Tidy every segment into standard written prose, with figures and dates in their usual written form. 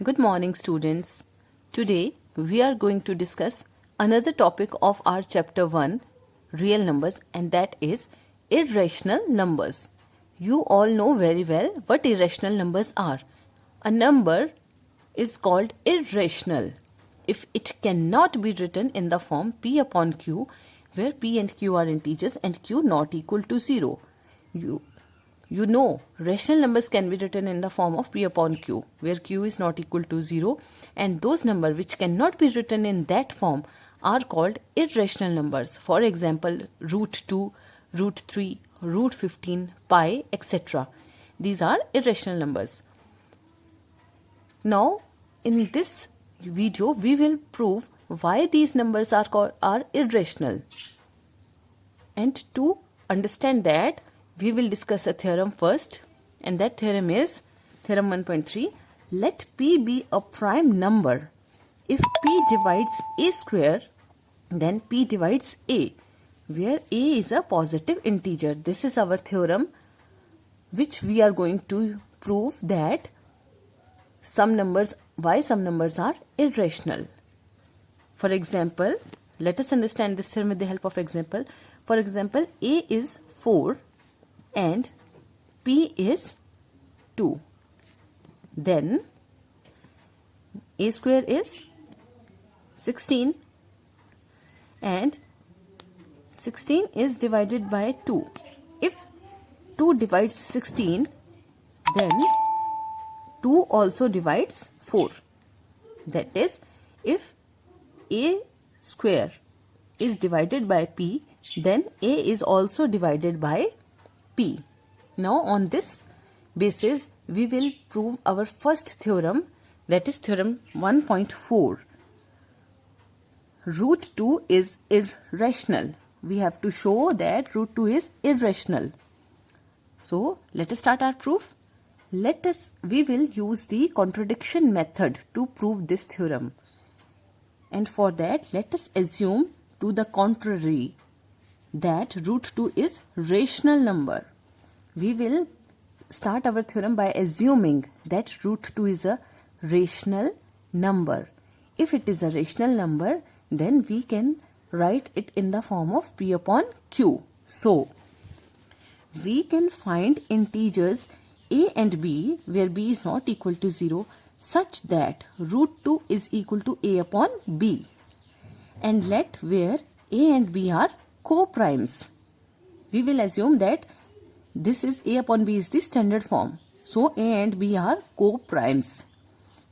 Good morning, students. Today we are going to discuss another topic of our chapter 1, real numbers, and that is irrational numbers. You all know very well what irrational numbers are. A number is called irrational if it cannot be written in the form p upon q, where p and q are integers and q not equal to 0. You know, rational numbers can be written in the form of p upon q, where q is not equal to 0, and those numbers which cannot be written in that form are called irrational numbers. For example, root 2, root 3, root 15, pi, etc. These are irrational numbers. Now, in this video, we will prove why these numbers are irrational. And to understand that, we will discuss a theorem first, and that theorem is theorem 1.3. Let p be a prime number. If p divides a square, then p divides a, where a is a positive integer. This is our theorem, which we are going to prove that why some numbers are irrational. For example, let us understand this theorem with the help of example. For example, a is 4 and p is 2. Then a square is 16 and 16 is divided by 2. If 2 divides 16, then 2 also divides 4. That is, if a square is divided by p, then a is also divided by p. Now on this basis, we will prove our first theorem, that is theorem 1.4. Root 2 is irrational. We have to show that root 2 is irrational. So let us start our proof. We will use the contradiction method to prove this theorem. And for that, let us assume to the contrary that root 2 is rational number. We will start our theorem by assuming that root 2 is a rational number. If it is a rational number, then we can write it in the form of p upon q. So, we can find integers a and b where b is not equal to 0 such that root 2 is equal to a upon b, and let where a and b are co-primes. We will assume that this is a upon b is the standard form. So a and b are co-primes.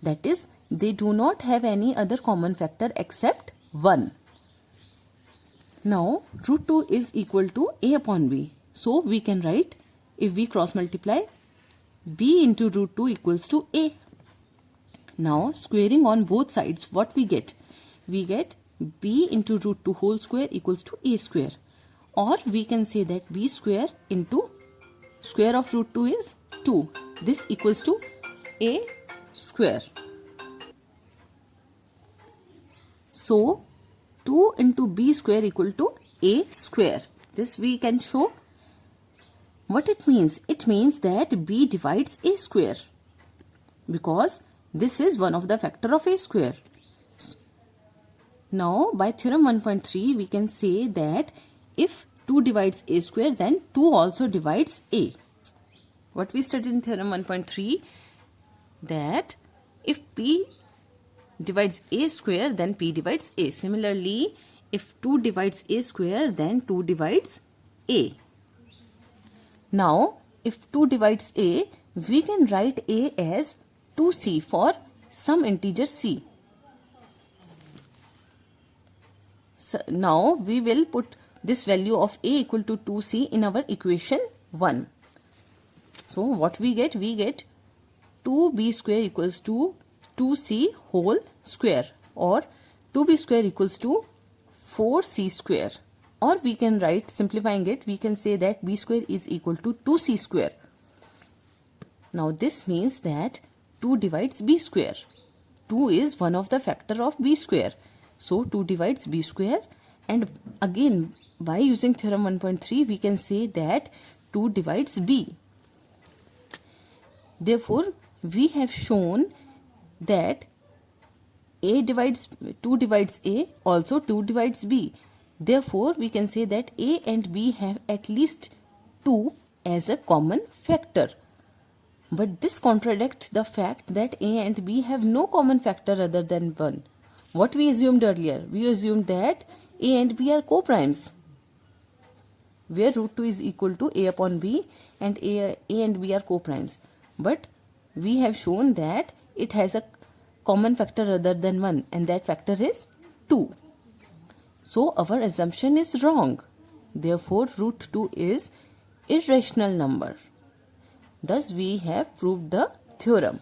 That is, they do not have any other common factor except 1. Now root 2 is equal to a upon b. So we can write, if we cross multiply, b into root 2 equals to a. Now squaring on both sides, what we get? We get b into root 2 whole square equals to a square. Or we can say that b square into square of root 2 is 2. This equals to a square. So 2 into b square equal to a square. This we can show. What it means? It means that b divides a square, because this is one of the factor of a square. Now by theorem 1.3, we can say that if 2 divides a square, then 2 also divides a. What we studied in theorem 1.3, that if p divides a square, then p divides a. Similarly, if 2 divides a square, then 2 divides a. Now, if 2 divides a, we can write a as 2c for some integer c. So now we will put this value of a equal to 2c in our equation 1. So what we get? We get 2b square equals to 2c whole square, or 2b square equals to 4c square. Or we can write, simplifying it, we can say that b square is equal to 2c square. Now this means that 2 divides b square. 2 is one of the factor of b square. So 2 divides b square, and again by using theorem 1.3 we can say that 2 divides b. Therefore we have shown that 2 divides A, also 2 divides B. Therefore, we can say that A and B have at least 2 as a common factor. But this contradicts the fact that A and B have no common factor other than 1. What we assumed earlier? We assumed that A and B are co-primes, where root 2 is equal to A upon B and A and B are co-primes. But we have shown that it has a common factor other than 1, and that factor is 2. So our assumption is wrong. Therefore, root 2 is irrational number. Thus, we have proved the theorem.